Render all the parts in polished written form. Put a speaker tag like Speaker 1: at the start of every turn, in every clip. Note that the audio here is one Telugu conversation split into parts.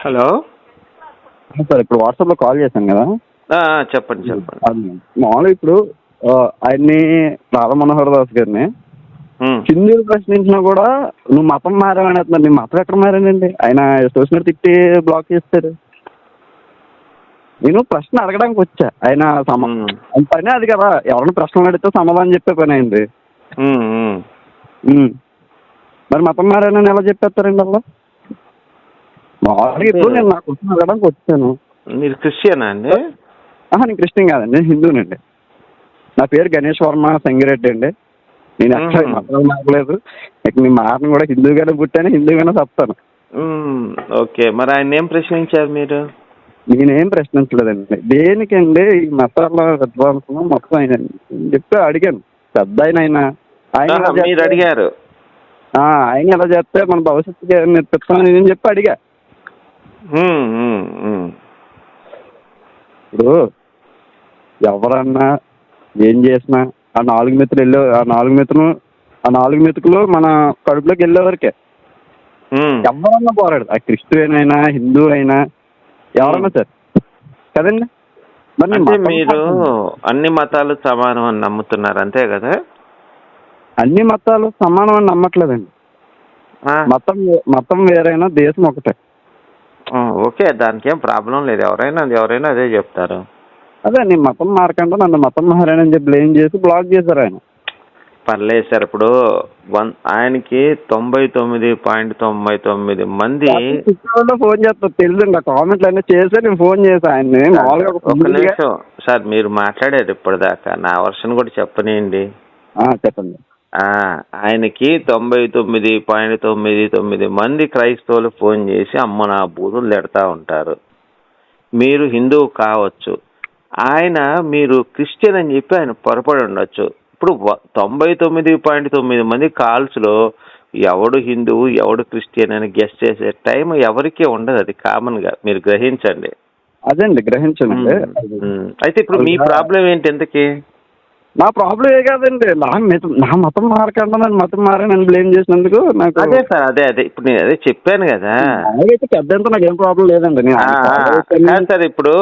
Speaker 1: హలో.
Speaker 2: సార్ ఇప్పుడు వాట్సాప్లో కాల్ చేశాను కదా.
Speaker 1: చెప్పండి చెప్పండి.
Speaker 2: అది మామూలుగా ఇప్పుడు ఆయన్ని రాధా మనోహర్ దాస్ గారిని హిందువులు ప్రశ్నించినా కూడా నువ్వు మతం మారావని అంటున్నారు. నీ మతం ఎక్కడ మారానండి? ఆయన సోషల్ తిట్టి బ్లాక్ చేస్తారు. నేను ప్రశ్న అడగడానికి వచ్చా. ఆయన ఆయన పని అది కదా, ఎవరైనా ప్రశ్నలు అడిగితే సమాధానం చెప్పే పని అయింది. మరి మతం మారానని ఎలా చెప్పేస్తారండి అలా? మామూలుగా ఇప్పుడు నేను నా క్వశ్చన్ అడగడానికి వచ్చాను.
Speaker 1: మీరు క్రిస్టియనా అండి?
Speaker 2: నేను క్రిస్టియన్ కాదండి, నేను హిందూనండి. నా పేరు గణేష్ వర్మ సంగిరెడ్డి అండి. నేను ఎక్కడ మతాలు మారలేదు. ఇక నేను మారను కూడా, హిందూగానే పుట్టాను, హిందూగానే చెప్తాను.
Speaker 1: ఓకే, మరి ఆయన ఏం ప్రశ్నించారు మీరు?
Speaker 2: నేనేం ప్రశ్నించలేదండి. దేనికండి ఈ మతాల విద్వాంసం మొత్తం ఆయన చెప్పి అడిగాను. పెద్ద ఆయన
Speaker 1: మీరు అడిగారు?
Speaker 2: ఆయన ఎలా చేస్తే మన భవిష్యత్తుకి నేర్పిస్తామని నేను చెప్పి అడిగా. ఇప్పుడు ఎవరన్నా ఏం చేసినా ఆ నాలుగు మెతుకులు మన కడుపులోకి వెళ్ళేవరకే ఎవరన్నా పోరాడు. ఆ క్రిస్టియన్ అయినా హిందూ అయినా ఎవరన్నా సార్ కదండి.
Speaker 1: మరి మీరు అన్ని మతాలు సమానం అని నమ్ముతున్నారు అంతే కదా?
Speaker 2: అన్ని మతాలు సమానం అని నమ్మట్లేదండి. మతం వేరైనా దేశం ఒకటే.
Speaker 1: ఓకే, దానికి ఏం ప్రాబ్లం లేదు. ఎవరైనా అదే చెప్తారు.
Speaker 2: అదే నీ మతం మారకుండా నన్ను మతం మారానని చెప్పి బ్లేమ్ చేసి బ్లాక్ చేశారు ఆయన.
Speaker 1: పర్లేదు సార్. ఇప్పుడు ఆయనకి 99.99 మంది
Speaker 2: ఫోన్ చేస్తారు తెలుసు. కామెంట్లు అన్నీ చేస్తే నేను ఫోన్ చేశాను ఆయన్ని.
Speaker 1: ఒక నిమిషం సార్, మీరు మాట్లాడారు ఇప్పటిదాకా, నా వర్షన్ కూడా చెప్పనియండి.
Speaker 2: చెప్పండి.
Speaker 1: ఆయనకి 99.99 మంది క్రైస్తవులు ఫోన్ చేసి అమ్మ నా బూతులు తిడతా ఉంటారు. మీరు హిందువు కావచ్చు, మీరు క్రిస్టియన్ అని చెప్పి ఆయన పొరపడి ఉండొచ్చు. ఇప్పుడు 99.9 మంది కాల్స్లో ఎవడు హిందువు ఎవడు క్రిస్టియన్ అని గెస్ చేసే టైం ఎవరికీ ఉండదు. అది కామన్గా మీరు గ్రహించండి.
Speaker 2: అదండి గ్రహించండి.
Speaker 1: అయితే ఇప్పుడు మీ ప్రాబ్లం ఏంటి ఇంతకీ?
Speaker 2: నా ప్రాబ్లం ఏ కాదండి, నా మతం మారకుండా నన్ను మతం మారానని బ్లేమ్ చేసినందుకు నాకు.
Speaker 1: అదే సార్, అదే ఇప్పుడు నేను అదే చెప్పాను కదా.
Speaker 2: అయితే పెద్దంతా నాకేం ప్రాబ్లం లేదండి.
Speaker 1: సార్ ఇప్పుడు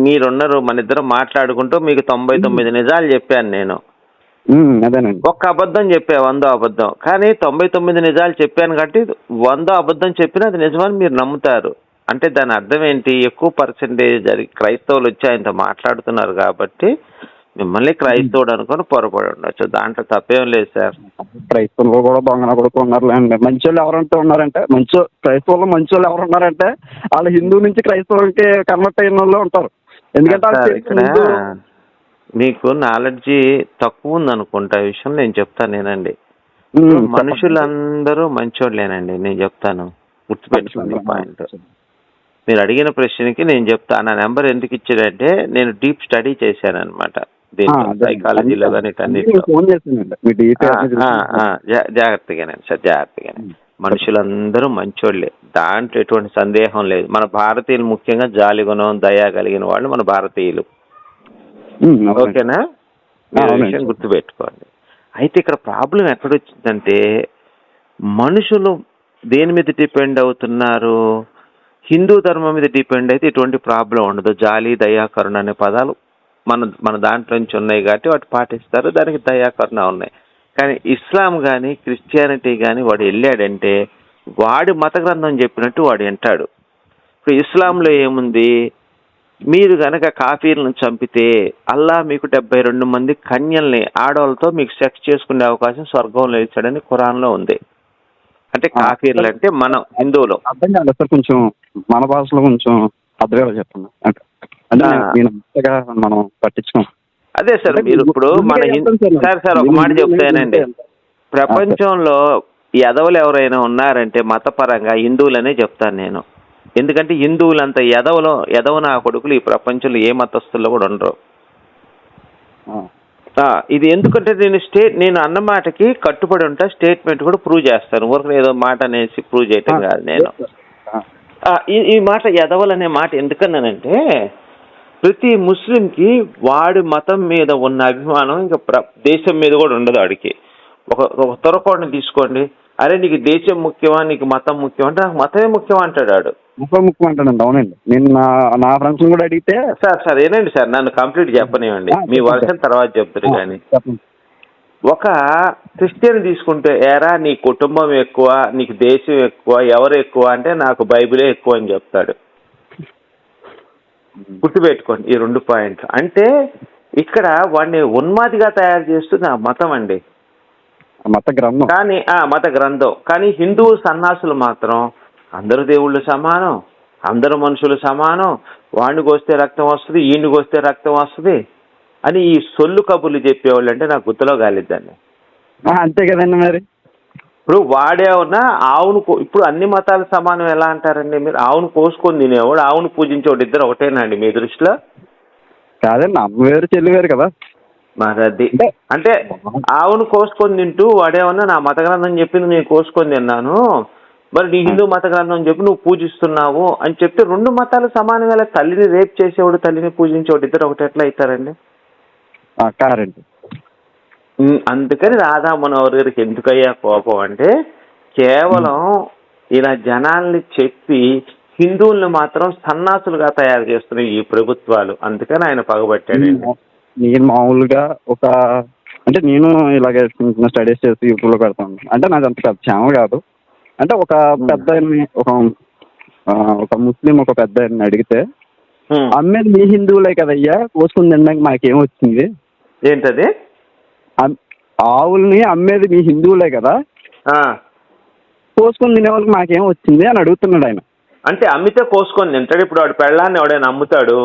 Speaker 1: మీరున్నారు, మన ఇద్దరం మాట్లాడుకుంటూ మీకు 99 నిజాలు చెప్పాను నేను.
Speaker 2: అదేనండి.
Speaker 1: ఒక్క అబద్ధం చెప్పా, 100 అబద్ధం. కానీ 99 నిజాలు చెప్పాను కాబట్టి 100 అబద్ధం చెప్పినా అది నిజమని మీరు నమ్ముతారు. అంటే దాని అర్థం ఏంటి? ఎక్కువ పర్సెంటేజ్ క్రైస్తవులు వచ్చి ఆయనతో మాట్లాడుతున్నారు కాబట్టి మిమ్మల్ని క్రైస్తవుడు అనుకొని పొరపడి ఉండొచ్చు. దాంట్లో తప్పేం లేదు సార్.
Speaker 2: క్రైస్తవులు కూడా దొంగన కూడా ఉన్నారులేండి. మంచి వాళ్ళు ఎవరంటే ఉన్నారంటే క్రైస్తవులు మంచి వాళ్ళు ఎవరు ఉన్నారంటే వాళ్ళు హిందూ నుంచి క్రైస్తవులకి కన్వర్ట్ అయిన వాళ్ళు ఉంటారు. ఎందుకంటే
Speaker 1: ఇక్కడ మీకు నాలెడ్జి తక్కువ ఉందనుకుంటా ఈ విషయం. నేను చెప్తాను నేనండి. మనుషులందరూ మంచోళ్ళేనండి. నేను చెప్తాను, గుర్తుపెట్టుకోండి పాయింట్. మీరు అడిగిన ప్రశ్నకి నేను చెప్తాను. నా నెంబర్ ఎందుకు ఇచ్చాడంటే నేను డీప్ స్టడీ చేశాను అనమాట. సైకాలజీలో కానీ జాగ్రత్తగానే సార్, జాగ్రత్తగానే. మనుషులందరూ మంచోళ్ళే, దాంట్లో ఎటువంటి సందేహం లేదు. మన భారతీయులు ముఖ్యంగా జాలిగుణం దయ కలిగిన వాళ్ళు మన భారతీయులు. ఓకేనా? విషయం గుర్తుపెట్టుకోండి. అయితే ఇక్కడ ప్రాబ్లం ఎక్కడొచ్చిందంటే మనుషులు దేని మీద డిపెండ్ అవుతున్నారు? హిందూ ధర్మం మీద డిపెండ్ అయితే ఇటువంటి ప్రాబ్లం ఉండదు. జాలి దయా కరుణ అనే పదాలు మన దాంట్లో నుంచి ఉన్నాయి కాబట్టి వాటి పాటిస్తారు. దానికి దయా కరుణ ఉన్నాయి. కానీ ఇస్లాం కానీ క్రిస్టియానిటీ కానీ వాడు వెళ్ళాడంటే వాడి మత గ్రంథం చెప్పినట్టు వాడు వింటాడు. ఇప్పుడు ఇస్లాంలో ఏముంది? మీరు కనుక కాఫీర్లను చంపితే అల్లా మీకు 72 మంది కన్యల్ని ఆడవాళ్ళతో మీకు సెక్స్ చేసుకునే అవకాశం స్వర్గంలో ఇచ్చాడని ఖురాన్లో ఉంది. అంటే కాఫీర్లు అంటే మనం హిందువులు.
Speaker 2: అర్థం కాదు సార్, కొంచెం మన భాషలో కొంచెం అర్థం చెప్పండి. మనం పట్టించుకోం.
Speaker 1: అదే సార్, మీరు ఇప్పుడు సార్ ఒక మాట చెప్తానండి. ప్రపంచంలో ఎదవలు ఎవరైనా ఉన్నారంటే మతపరంగా హిందువులనే చెప్తాను నేను. ఎందుకంటే హిందువులంతా ఎదవ నా కొడుకులు ఈ ప్రపంచంలో ఏ మతస్థుల్లో కూడా ఉండరు. ఇది ఎందుకంటే నేను అన్న మాటకి కట్టుబడి ఉంటా. స్టేట్మెంట్ కూడా ప్రూవ్ చేస్తాను. ఊరికి ఏదో మాట అనేసి ప్రూవ్ చేయటం కాదు నేను. ఈ మాట ఎదవలు అనే మాట ఎందుకన్నానంటే ప్రతి ముస్లింకి వాడి మతం మీద ఉన్న అభిమానం ఇంకా దేశం మీద కూడా ఉండదు. వాడికి ఒక తొరకోడిని తీసుకోండి, అరే నీకు దేశం ముఖ్యమా నీకు మతం ముఖ్యమా అంటే నాకు మతమే ముఖ్యం అంటాడు వాడు.
Speaker 2: ముక్కు అంటానండి. అవునండి, నేను నా ఫ్రెండ్స్ కూడా అడిగితే
Speaker 1: సార్ ఏనండి సార్, నన్ను కంప్లీట్ చెప్పనివ్వండి, మీ వర్షన్ తర్వాత చెప్తారు కానీ.
Speaker 2: చెప్పండి.
Speaker 1: ఒక క్రిస్టియన్ తీసుకుంటే, ఏరా నీ కుటుంబం ఎక్కువ, నీకు దేశం ఎక్కువ, ఎవరు ఎక్కువ అంటే నాకు బైబిలే ఎక్కువ అని చెప్తాడు. గుర్తుపెట్టుకోండి ఈ 2 పాయింట్లు. అంటే ఇక్కడ వాడిని ఉన్మాదిగా తయారు చేస్తుంది ఆ మతం అండి,
Speaker 2: మత గ్రంథం.
Speaker 1: కానీ మత గ్రంథం. కానీ హిందూ సన్నాసులు మాత్రం అందరు దేవుళ్ళు సమానం, అందరు మనుషులు సమానం, వాడికి వస్తే రక్తం వస్తుంది, ఈయనకి వస్తే రక్తం వస్తుంది అని ఈ సొల్లు కబుర్లు చెప్పేవాళ్ళు అంటే నాకు గుర్తులో కాలేదండి.
Speaker 2: అంతే కదండి మరి.
Speaker 1: ఇప్పుడు వాడేమన్నా ఆవును ఇప్పుడు అన్ని మతాలు సమానం ఎలా అంటారండి మీరు? ఆవును కోసుకొని తినేవాడు, ఆవును పూజించేవాడు, ఇద్దరు ఒకటేనా అండి మీ దృష్టిలో?
Speaker 2: కాదండి, అమ్మ వేరు చెల్లి వేరు కదా.
Speaker 1: మరి అది అంటే ఆవును కోసుకొని తింటూ వాడేమన్నా నా మత గ్రంథం చెప్పింది నేను కోసుకొని తిన్నాను, మరి నీ హిందూ మత గ్రంథం చెప్పి నువ్వు పూజిస్తున్నావు అని చెప్పి 2 మతాలు సమానంగా తల్లిని రేప్ చేసేవాడు, తల్లిని పూజించేవాడు ఇద్దరు ఒకటి ఎట్లా అవుతారండి?
Speaker 2: కారండి.
Speaker 1: అందుకని రాధా మనోహర్ గారికి ఎందుకయ్యా కోపం అంటే, కేవలం ఇలా జనాల్ని చెప్పి హిందువుల్ని మాత్రం సన్నాసులుగా తయారు చేస్తున్నాయి ఈ ప్రభుత్వాలు, అందుకని ఆయన పగబట్టాడు.
Speaker 2: నేను మామూలుగా అంటే నేను ఇలాగే స్టడీస్ చేసి యూట్యూబ్లో పెడతాను. అంటే నాది అంత పెద్ద ఛానల్ కాదు. అంటే ఒక పెద్ద ఒక ముస్లిం ఒక పెద్ద అడిగితే, అమ్మేది మీ హిందువులే కదయ్యా, కోసుకుని తినడానికి మాకేం వచ్చింది?
Speaker 1: ఏంటది?
Speaker 2: ఆవుల్ని అమ్మేది మీ హిందువులే కదా, కోసుకొని తినే వాళ్ళకి మాకేం వచ్చింది అని అడుగుతున్నాడు ఆయన.
Speaker 1: అంటే అమ్మితే కోసుకొని తింటాడు. ఇప్పుడు వాడు పెళ్ళాన్ని ఎవడైనా అమ్ముతాడు,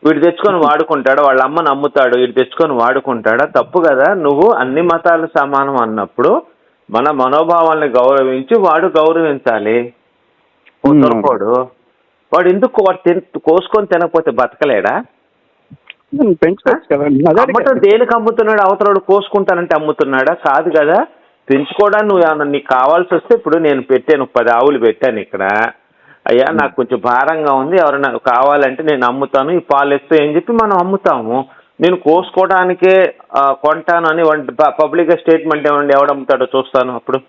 Speaker 1: వీడు తెచ్చుకొని వాడుకుంటాడు, వాళ్ళ అమ్మని అమ్ముతాడు, వీడు తెచ్చుకొని వాడుకుంటాడా? తప్పు కదా. నువ్వు అన్ని మతాలు సమానం అన్నప్పుడు మన మనోభావాల్ని గౌరవించి వాడు గౌరవించాలి. వాడు ఎందుకు కోసుకొని తినకపోతే బతకలేడా? అమ్మటం దేనికి అమ్ముతున్నాడు? అవతలవాడు కోసుకుంటానంటే అమ్ముతున్నాడా? కాదు కదా. పెంచుకోవడానికి నువ్వు ఏమన్నా నీకు కావాల్సి వస్తే, ఇప్పుడు నేను పెట్టాను 10 ఆవులు పెట్టాను ఇక్కడ, అయ్యా నాకు కొంచెం భారంగా ఉంది, ఎవరైనా కావాలంటే నేను అమ్ముతాను, ఈ పాలు ఇస్తే అని చెప్పి మనం అమ్ముతాము. నేను కోసుకోవడానికే కొంటాను అని పబ్లిక్గా స్టేట్మెంట్ ఇవ్వండి, ఎవడమ్ముతాడో చూస్తాను. అప్పుడు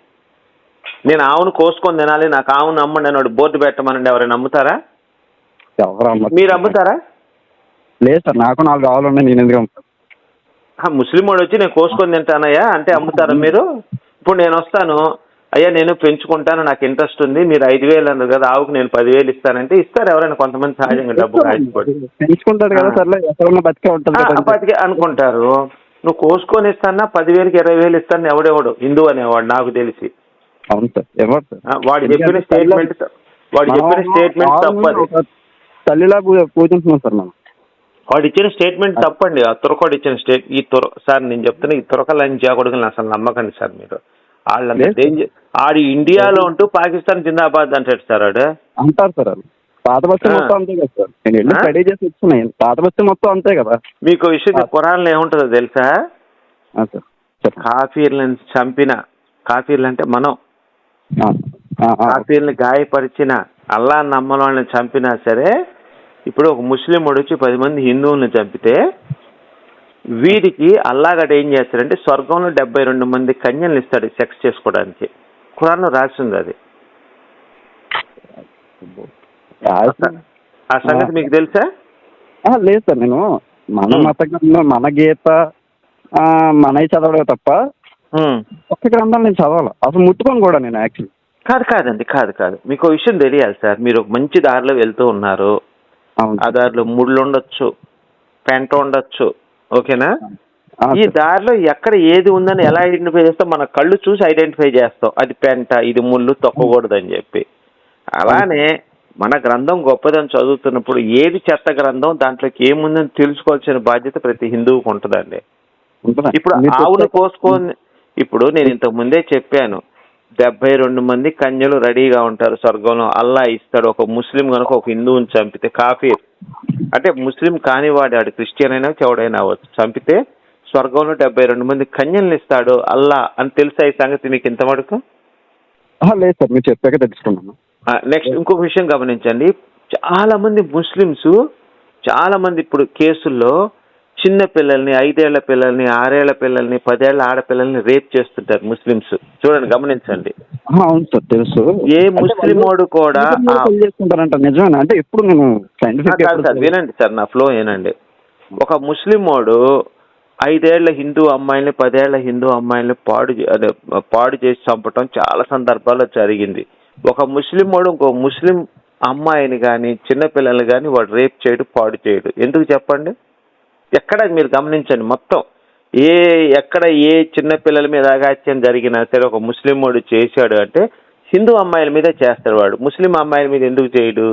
Speaker 1: నేను ఆవును కోసుకొని తినాలి, నాకు ఆవును అమ్మండి అని వాడు బోర్డు పెట్టమనండి, ఎవరైనా అమ్ముతారా? మీరు అమ్ముతారా?
Speaker 2: లేదు సార్, నాకు 4 ఆవులు ఉన్నాయి, నేను ఎందుకు అమ్ముతాను?
Speaker 1: ముస్లిం వాడు వచ్చి నేను కోసుకొని తింటానయ్యా అంటే అమ్ముతారా మీరు? ఇప్పుడు నేను వస్తాను, అయ్యా నేను పెంచుకుంటాను, నాకు ఇంట్రెస్ట్ ఉంది, మీరు 5,000 అన్నారు కదా, ఆవుకు నేను 10,000 ఇస్తానంటే ఇస్తారు ఎవరైనా, కొంతమంది సహజంగా డబ్బు కాచిపోయి
Speaker 2: పెంచుకుంటాడు కదా సార్, బతికే ఉంటుంది
Speaker 1: బతికే అనుకుంటారు. నువ్వు కోసుకొని ఇస్తానా 10,000కి 20,000 ఇస్తాను ఎవడెవడు హిందూ అనేవాడు నాకు తెలిసి.
Speaker 2: అవును సార్, ఎవరు సార్?
Speaker 1: వాడు చెప్పిన స్టేట్మెంట్ తప్పది.
Speaker 2: తల్లిలా పూజించున్నాం సార్ మనం.
Speaker 1: వాడు ఇచ్చిన స్టేట్మెంట్ తప్పండి. ఆ తురకోడు ఇచ్చిన సార్ నేను చెప్తున్నా, ఈ తురకలని చేయకూడదు అసలు నమ్మకండి సార్ మీరు. ఆడు ఇండియాలో ఉంటూ పాకిస్తాన్ జిందాబాద్ అంటాడు సార్. ఆడు
Speaker 2: అంటారు సార్, అది పాత బస్సు మొత్తం అంతే కదా సార్. నేను వెళ్ళి స్టడీ చేసి వచ్చినాయి, పాత బస్సు మొత్తం అంతే కదా.
Speaker 1: మీకు విషయం ఖురాన్లో ఏముంటుందో తెలుసా? కాఫీర్లను చంపిన, కాఫీర్లు అంటే మనం, కాఫీర్ని గాయపరిచిన, అల్లా నమ్మని చంపినా సరే, ఇప్పుడు ఒక ముస్లిం వచ్చి 10 మంది హిందువులను చంపితే వీడికి అల్లాగడ ఏం చేస్తాడంటే స్వర్గంలో 72 మంది కన్యలు ఇస్తాడు సెక్స్ చేసుకోవడానికి. ఖురాన్లో రాసింది అది. ఆ సంగతి మీకు తెలుసా?
Speaker 2: లేదు సార్, నేను మన మత గ్రంథం, మన గీత, మనవి చదవడే తప్ప ఒక్క గ్రంథాలు నేను చదవాలి, అసలు ముట్టుకొని కూడా నేను యాక్చువల్లీ.
Speaker 1: కాదు. మీకు విషయం తెలియాలి సార్. మీరు ఒక మంచి దారిలో వెళ్తూ ఉన్నారు, ఆ దారిలో ముళ్ళు ఉండొచ్చు, పెంట ఉండొచ్చు, ఓకేనా? ఈ దారిలో ఎక్కడ ఏది ఉందని ఎలా ఐడెంటిఫై చేస్తాం? మన కళ్ళు చూసి ఐడెంటిఫై చేస్తాం, అది పెంట, ఇది ముళ్ళు, తొక్కకూడదు అని చెప్పి. అలానే మన గ్రంథం గొప్పదని చదువుతున్నప్పుడు ఏది చెత్త గ్రంథం, దాంట్లోకి ఏముందని తెలుసుకోవాల్సిన బాధ్యత ప్రతి హిందువుకు ఉంటుందండి. ఇప్పుడు ఆవును కోసుకొని, ఇప్పుడు నేను ఇంతకు ముందే చెప్పాను, 72 మంది కన్యలు రెడీగా ఉంటారు స్వర్గంలో, అల్లా ఇస్తాడు. ఒక ముస్లిం కనుక ఒక హిందువుని చంపితే, కాఫీర్ అంటే ముస్లిం కానివాడు, ఆడు క్రిస్టియన్ అయినా చెవుడైనా అవ్వచ్చు, చంపితే స్వర్గంలో 72 మంది కన్యలను ఇస్తాడు అల్లా అని తెలుసా ఈ సంగతి మీకు ఇంత మటుకు?
Speaker 2: లేదు సార్, మీరు చెప్పాక తెలుసుకున్నాను.
Speaker 1: నెక్స్ట్ ఇంకొక విషయం గమనించండి, చాలా మంది ముస్లిమ్స్, చాలా మంది ఇప్పుడు కేసుల్లో చిన్న పిల్లల్ని, 5 ఏళ్ల పిల్లల్ని, 6 ఏళ్ల పిల్లల్ని, 10 ఏళ్ల ఆడపిల్లల్ని రేప్ చేస్తుంటారు ముస్లిమ్స్. చూడండి, గమనించండి.
Speaker 2: అవును సార్, తెలుసు.
Speaker 1: ఏ ముస్లిమోడు కూడా
Speaker 2: పెళ్లి చేసుకుంటారంట, నిజమేనా? అంటే ఎప్పుడు నేను సైంటిఫిక్
Speaker 1: కాదు సార్, వినండి సార్, నా ఫ్లో ఏనండి. ఒక ముస్లిమోడు 5 ఏళ్ల హిందూ అమ్మాయిల్ని, 10 ఏళ్ల హిందూ అమ్మాయిల్ని పాడు చేసి చంపటం చాలా సందర్భాల్లో జరిగింది. ఒక ముస్లిమోడు ఇంకో ముస్లిం అమ్మాయిని కానీ చిన్నపిల్లల్ని కానీ వాడు రేప్ చేయడు, పాడు చేయడు. ఎందుకు చెప్పండి? ఎక్కడ మీరు గమనించండి, మొత్తం ఎక్కడ ఏ చిన్న పిల్లల మీద అగాత్యం జరిగినా సరే ఒక ముస్లిమోడు చేశాడు అంటే హిందూ అమ్మాయిల మీద చేస్తాడు. వాడు ముస్లిం అమ్మాయిల మీద ఎందుకు చేయడు?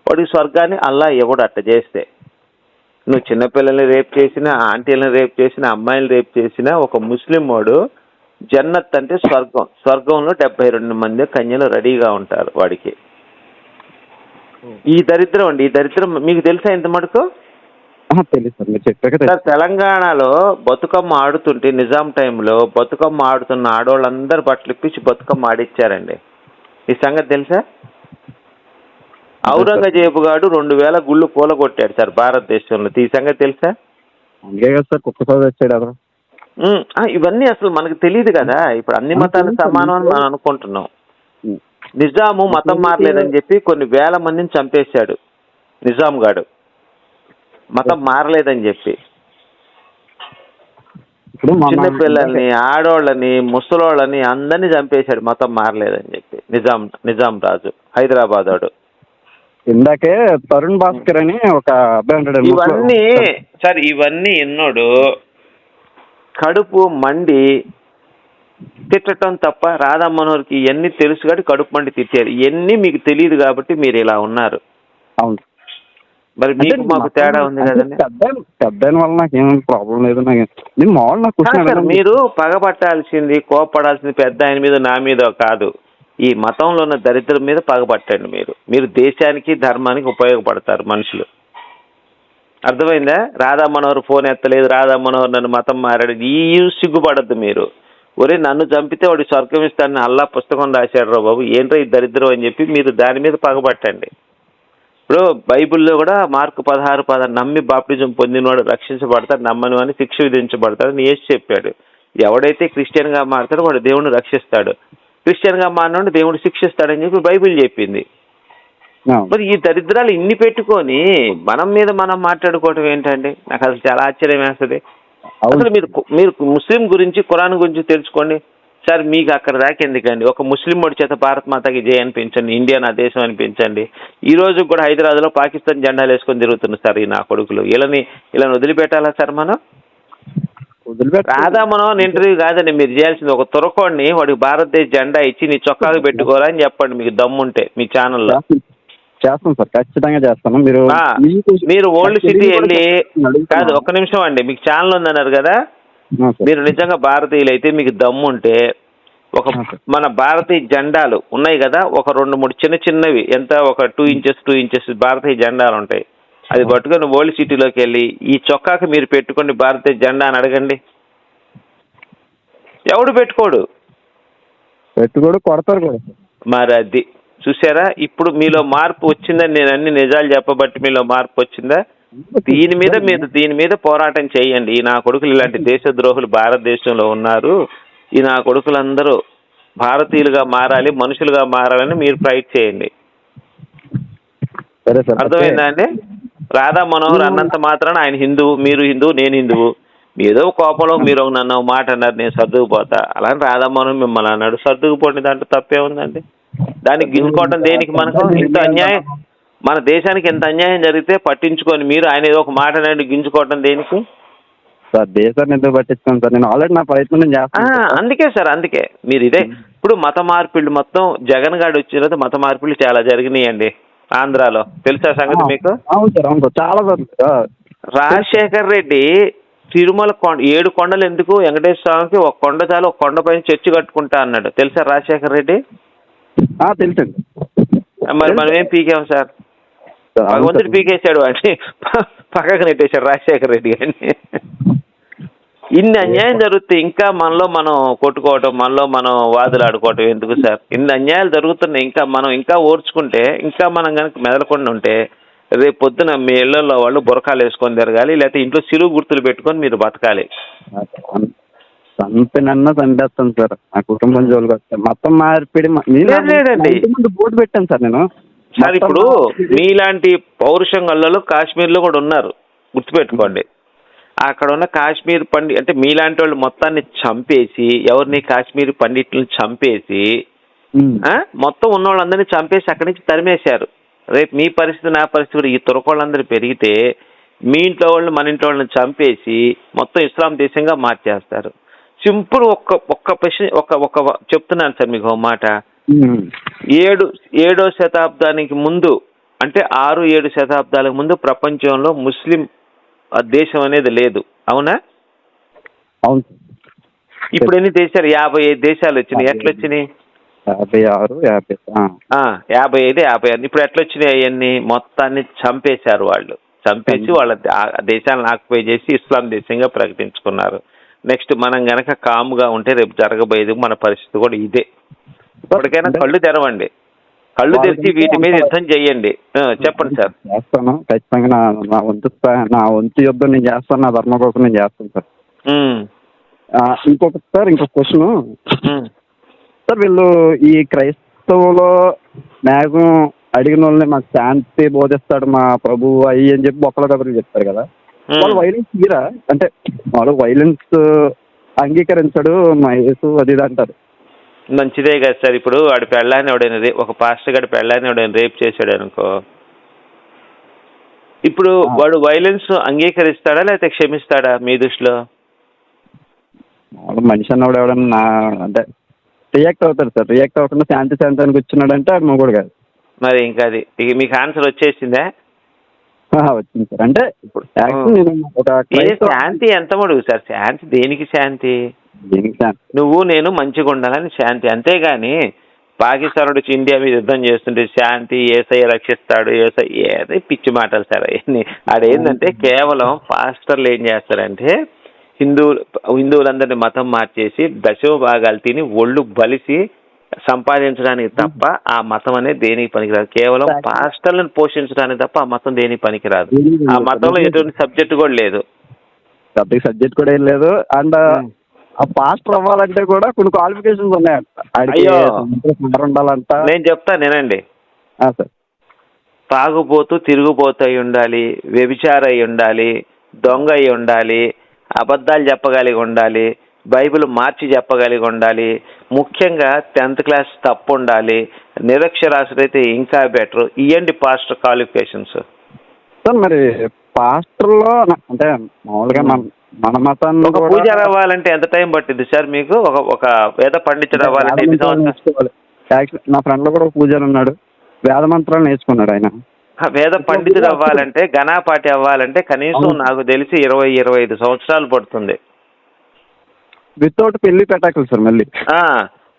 Speaker 1: వాడికి స్వర్గాన్ని అల్లా ఇవ్వడు అట్ట చేస్తే. నువ్వు చిన్నపిల్లల్ని రేప్ చేసినా, ఆంటీలను రేప్ చేసినా, అమ్మాయిలను రేప్ చేసినా ఒక ముస్లిం వాడు జన్నత్ అంటే స్వర్గం. స్వర్గంలో 72 మంది కన్యలు రెడీగా ఉంటారు వాడికి. ఈ దరిద్రం అండి, ఈ దరిద్రం మీకు తెలుసా ఇంత మటుకు?
Speaker 2: తెలుసు సార్, మీరు చెప్పాక
Speaker 1: సార్, తెలంగాణలో బతుకమ్మ ఆడుతుంటే నిజాం టైంలో బతుకమ్మ ఆడుతున్న ఆడవాళ్ళందరూ బట్టలు ఇప్పించి బతుకమ్మ ఆడిచ్చారండి. ఈ సంగతి తెలుసా? ఔరంగజేబు గారు 2000 గుళ్ళు కూలగొట్టాడు సార్ భారతదేశంలో. ఈ సంగతి తెలుసా?
Speaker 2: అందుకే కదా సార్ కుక్క సాగు వచ్చాడు అతను.
Speaker 1: ఇవన్నీ అసలు మనకు తెలియదు కదా. ఇప్పుడు అన్ని మతాలు సమానం అని మనం అనుకుంటున్నాం. నిజాము మతం మారలేదని చెప్పి కొన్ని వేల మందిని చంపేశాడు నిజాం గాడు, మతం మారలేదని చెప్పి. చిన్నపిల్లల్ని, ఆడోళ్ళని, ముసలోళ్ళని అందరినీ చంపేశాడు మతం మారలేదని చెప్పి నిజాం రాజు, హైదరాబాద్ వాడు.
Speaker 2: ఇందాకే తరుణ్ భాస్కర్ అని ఒక అబ్బాయి ఉంటాడు.
Speaker 1: ఇవన్నీ సార్, ఇవన్నీ ఎన్నోడు కడుపు మండి తిట్టడం తప్ప రాధా మనోహర్కి ఇవన్నీ తెలుసు కాబట్టి కడుపు మండి తిట్టారు. ఇవన్నీ మీకు తెలియదు కాబట్టి మీరు ఇలా ఉన్నారు.
Speaker 2: అవును,
Speaker 1: మరి మీకు మాకు తేడా ఉంది కదండి.
Speaker 2: పెద్ద వల్ల నాకేం ప్రాబ్లం లేదు. నేను మామూలు నాకు
Speaker 1: మీరు పగపట్టాల్సింది, కోపడాల్సింది పెద్ద ఆయన మీద, నా మీద కాదు. ఈ మతంలో ఉన్న దరిద్రం మీద పగపట్టండి. మీరు దేశానికి ధర్మానికి ఉపయోగపడతారు మనుషులు. అర్థమైందా? రాధా మనోహర్ ఫోన్ ఎత్తలేదు, రాధా మనోహర్ నన్ను మతం మారాడు, ఈ సిగ్గుపడద్దు మీరు. ఒరే, నన్ను చంపితే వాడు స్వర్గం ఇస్తాడని అల్లా పుస్తకం రాశాడు రా బాబు, ఏంట్రా ఈ దరిద్రం అని చెప్పి మీరు దాని మీద పగపట్టండి. ఇప్పుడు బైబిల్లో కూడా మార్కు 16:10 నమ్మి బాప్టిజం పొందినవాడు రక్షించబడతాడు, నమ్మని అని శిక్ష విధించబడతాడని యేసు చెప్పాడు. ఎవడైతే క్రిస్టియన్గా మారుతాడో వాడు దేవుడిని రక్షిస్తాడు, క్రిస్టియన్గా మారినోడు దేవుడు శిక్షిస్తాడని చెప్పి బైబిల్ చెప్పింది. మరి ఈ దరిద్రాలు ఇన్ని పెట్టుకొని మనం మీద మనం మాట్లాడుకోవటం ఏంటండి? నాకు అసలు చాలా ఆశ్చర్యం వేస్తుంది. అసలు మీరు ముస్లిం గురించి, ఖురాన్ గురించి తెలుసుకోండి సార్. మీకు అక్కడ దాకా ఎందుకండి? ఒక ముస్లిం వాడి చేత భారత్ మాతాకి జై అనిపించండి, ఇండియా నా దేశం అనిపించండి. ఈ రోజు కూడా హైదరాబాద్లో పాకిస్తాన్ జెండాలు వేసుకొని తిరుగుతున్నారు సార్ ఈ నా కొడుకులు. ఇలా వదిలిపెట్టాలా సార్ మనం? రాధా మనం ఇంటర్వ్యూ కాదండి మీరు చేయాల్సింది. ఒక తురకోడిని వాడికి భారతదేశ జెండా ఇచ్చి నీ చొక్కాకు పెట్టుకోరా అని చెప్పండి, మీకు దమ్ముంటే మీ ఛానల్లో.
Speaker 2: చేస్తాం సార్, ఖచ్చితంగా చేస్తాను.
Speaker 1: మీరు ఓల్డ్ సిటీ వెళ్ళి కాదు, ఒక్క నిమిషం అండి, మీకు ఛానల్ ఉందన్నారు కదా, మీరు నిజంగా భారతీయులు అయితే మీకు దమ్ముంటే మన భారతీయ జెండాలు ఉన్నాయి కదా, ఒక 2-3 చిన్నవి ఎంత, ఒక 2 ఇంచెస్ భారతీయ జెండాలు ఉంటాయి. అది పట్టుకొని ఓల్డ్ సిటీలోకి వెళ్ళి ఈ చొక్కాకి మీరు పెట్టుకోండి భారతీయ జెండా అని అడగండి. ఎవడు పెట్టుకోడు,
Speaker 2: కొడతారు కూడా.
Speaker 1: మరి అది చూసారా? ఇప్పుడు మీలో మార్పు వచ్చిందని నేను అన్ని నిజాలు చెప్పబట్టి మీలో మార్పు వచ్చిందా? దీని మీద పోరాటం చేయండి. ఈ నా కొడుకులు ఇలాంటి దేశద్రోహులు భారతదేశంలో ఉన్నారు, ఈ నా కొడుకులందరూ భారతీయులుగా మారాలి, మనుషులుగా మారాలని మీరు ఫైట్ చేయండి. అర్థమైందా అండి? రాధా మనోహర్ అన్నంత మాత్రాన ఆయన హిందువు, మీరు హిందువు, నేను హిందువు, ఏదో కోపంలో మీరు నన్ను మాట అన్నారు, నేను సర్దుకుపోతా. అలానే రాధా మనోహర్ మిమ్మల్ని అన్నాడు, సర్దుకుపోండి, దాంట్లో తప్పే ఉందండి. దానికి గింజుకోవటం దేనికి? మనకు ఇంత అన్యాయం, మన దేశానికి ఎంత అన్యాయం జరిగితే పట్టించుకొని మీరు ఆయన ఏదో ఒక మాట అనేది గింజుకోవటం దేనికి
Speaker 2: సార్? దేశాన్ని ఎందుకు పట్టించుకోండి సార్, నేను ఆల్రెడీ నా ప్రయత్నం చేస్తాను.
Speaker 1: అందుకే సార్, అందుకే మీరు ఇదే ఇప్పుడు మత మార్పిళ్ళు మొత్తం జగన్ గారు వచ్చిన తర్వాత మత మార్పిళ్ళు చాలా జరిగినాయండి ఆంధ్రాలో. తెలుసా సంగతి మీకు?
Speaker 2: అవును సార్, అవును సార్, చాలా సార్.
Speaker 1: రాజశేఖర్ రెడ్డి తిరుమల 7 కొండలు ఎందుకు, వెంకటేశ్వర స్వామికి ఒక కొండ చాలు, ఒక కొండ పైన చర్చి కట్టుకుంటా అన్నాడు. తెలుసా రాజశేఖర్ రెడ్డి?
Speaker 2: తెలుసండి.
Speaker 1: మరి మనం ఏం పీకాం సార్? భగవంతుడు పీకేశాడు అని పక్కకు నెట్టేశాడు రాజశేఖర్ రెడ్డి గారిని. ఇన్ని అన్యాయం జరుగుతాయి, ఇంకా మనలో మనం కొట్టుకోవటం, మనలో మనం వాదులు ఆడుకోవటం ఎందుకు సార్? ఇన్ని అన్యాయాలు జరుగుతున్నాయి, ఇంకా ఓర్చుకుంటే, ఇంకా మనం కనుక మెదలకుండా ఉంటే రేపు పొద్దున మీ ఇళ్లలో వాళ్ళు బురకాలు వేసుకొని తిరగాలి, లేకపోతే ఇంట్లో సిలువు గుర్తులు పెట్టుకొని మీరు బతకాలి.
Speaker 2: చంపినన్నా చంపేస్తాను సార్, నా కుటుంబం జోలికి వస్తే మొత్తం మార్పిడి.
Speaker 1: లేదండి
Speaker 2: ముందు బోర్డు పెట్టాను సార్ నేను.
Speaker 1: సార్ ఇప్పుడు మీలాంటి పౌరుషం గల్లలో కాశ్మీర్లో కూడా ఉన్నారు, గుర్తుపెట్టుకోండి. అక్కడ ఉన్న కాశ్మీర్ అంటే మీలాంటి వాళ్ళు మొత్తాన్ని చంపేసి, ఎవరిని కాశ్మీర్ పండిట్లను చంపేసి, మొత్తం ఉన్న వాళ్ళందరినీ చంపేసి అక్కడి నుంచి తరిమేశారు. రేపు మీ పరిస్థితి నా పరిస్థితి కూడా, ఈ తురకోళ్ళందరూ పెరిగితే మీ ఇంట్లో వాళ్ళు మన ఇంట్లో వాళ్ళని చంపేసి మొత్తం ఇస్లాం దేశంగా మార్చేస్తారు. సింపుల్ ఒక్క ప్రశ్న ఒక చెప్తున్నాను సార్ మీకు ఒక మాట. 7వ శతాబ్దానికి ముందు, అంటే 6-7 శతాబ్దాలకు ముందు ప్రపంచంలో ముస్లిం దేశం అనేది లేదు, అవునా?
Speaker 2: అవును.
Speaker 1: ఇప్పుడు ఎన్ని దేశాలు? 55 దేశాలు వచ్చినాయి. ఎట్లా వచ్చినాయి? 55, 56. ఇప్పుడు ఎట్లా వచ్చినాయి? అవన్నీ మొత్తాన్ని చంపేశారు వాళ్ళు. చంపేసి వాళ్ళ దేశాలను ఆక్యుపై చేసి ఇస్లాం దేశంగా ప్రకటించుకున్నారు. నెక్స్ట్ మనం గనక కాముగా ఉంటే రేపు జరగబోయేది మన పరిస్థితి కూడా ఇదే. ఇప్పటికైనా కళ్ళు తెరవండి, కళ్ళు తెరిచి వీటి మీద యుద్ధం చెయ్యండి. చెప్పండి సార్.
Speaker 2: చేస్తాను ఖచ్చితంగా. నా వంతు యుద్ధం నేను చేస్తాను, నా ధర్మ కోసం నేను చేస్తాను సార్. ఇంకొక క్వశ్చన్ సార్. వీళ్ళు ఈ క్రైస్తవులో మ్యాక్సిమం అడిగిన వాళ్ళని మాకు శాంతి బోధిస్తాడు మా ప్రభు అయ్యి అని చెప్పి బొక్కల కబుర్లు చెప్తారు కదా, వాళ్ళు వైలెన్స్ తీరా అంటే వాళ్ళు వైలెన్స్ అంగీకరించాడు మా యేసు అది ఇది అంటారు.
Speaker 1: మంచిదే కదా సార్. ఇప్పుడు వాడి పెళ్ళాన్ని ఎవడైనా ఒక పాస్టర్ గారి పెళ్ళాన్ని ఎవడైనా రేప్ చేశాడు అనుకో, ఇప్పుడు వాడు వైలెన్స్ అంగీకరిస్తాడా లేకపోతే క్షమిస్తాడా మీ దృష్టిలో?
Speaker 2: మనిషి అన్నవాడు ఎవడన్నా అంటే రియాక్ట్ అవుతాడు సార్. రియాక్ట్ అవ్వకుండా శాంతానికి వచ్చినాడు అంటే అది మొగుడు కాదు.
Speaker 1: మరి ఇంకా అది మీకు ఆన్సర్ వచ్చేసిందా?
Speaker 2: వచ్చింది సార్. అంటే ఇప్పుడు శాంతి
Speaker 1: ఎంత మడుగు సార్? శాంతి దేనికి? శాంతి నువ్వు నేను మంచిగా ఉండాలని శాంతి, అంతేగాని పాకిస్తాన్ వచ్చి ఇండియా మీద యుద్ధం చేస్తుంటే శాంతి యేసయ్య రక్షిస్తాడు ఏదో పిచ్చి మాటలు సార్ అవన్నీ. ఆడేంటంటే కేవలం పాస్టర్లు ఏం చేస్తారంటే హిందువులందరినీ మతం మార్చేసి దశమ భాగాలు తిని ఒళ్ళు బలిసి సంపాదించడానికి తప్ప ఆ మతం అనేది దేనికి పనికిరాదు. కేవలం పాస్టర్లను పోషించడానికి తప్ప ఆ మతం దేనికి పనికిరాదు. ఆ మతంలో ఎటువంటి సబ్జెక్ట్ కూడా లేదు.
Speaker 2: సబ్జెక్ట్ కూడా ఏం లేదు. అండ్ ఆ పాస్టర్ అవ్వాలంటే కూడా కొన్ని క్వాలిఫికేషన్స్ ఉన్నాయంట, ఉండాలంట.
Speaker 1: నేను చెప్తాను వినండి.
Speaker 2: సార్,
Speaker 1: తాగుబోతూ తిరుగుబోతు అయి ఉండాలి, వ్యభిచార అయి ఉండాలి, దొంగ అయి ఉండాలి, అబద్ధాలు చెప్పగలిగి ఉండాలి, బైబిల్ మార్చి చెప్పగలిగి ఉండాలి, ముఖ్యంగా 10th క్లాస్ తప్పు ఉండాలి, నిరక్షరాస్యుడైతే ఇంకా బెటర్. ఇవ్వండి పాస్టర్ క్వాలిఫికేషన్స్.
Speaker 2: సార్ మరి పాస్టర్లో అంటే మామూలుగా మన మతాన్ని
Speaker 1: ఒక పూజారి అవ్వాలంటే ఎంత టైం పట్టింది సార్ మీకు? ఒక వేద పండితుడు అవ్వాలంటే ఎన్ని సంవత్సరాలు?
Speaker 2: నా ఫ్రెండ్ లో కూడా ఒక పూజారి ఉన్నాడు, వేద మంత్రాలు నేర్చుకున్నాడు ఆయన.
Speaker 1: వేద పండితుడు అవ్వాలంటే, ఘనాపాటి అవ్వాలంటే కనీసం నాకు తెలిసి 20-25 సంవత్సరాలు పడుతుంది.
Speaker 2: వితౌట్ పెళ్లి పెట్టాలి సార్. మళ్ళీ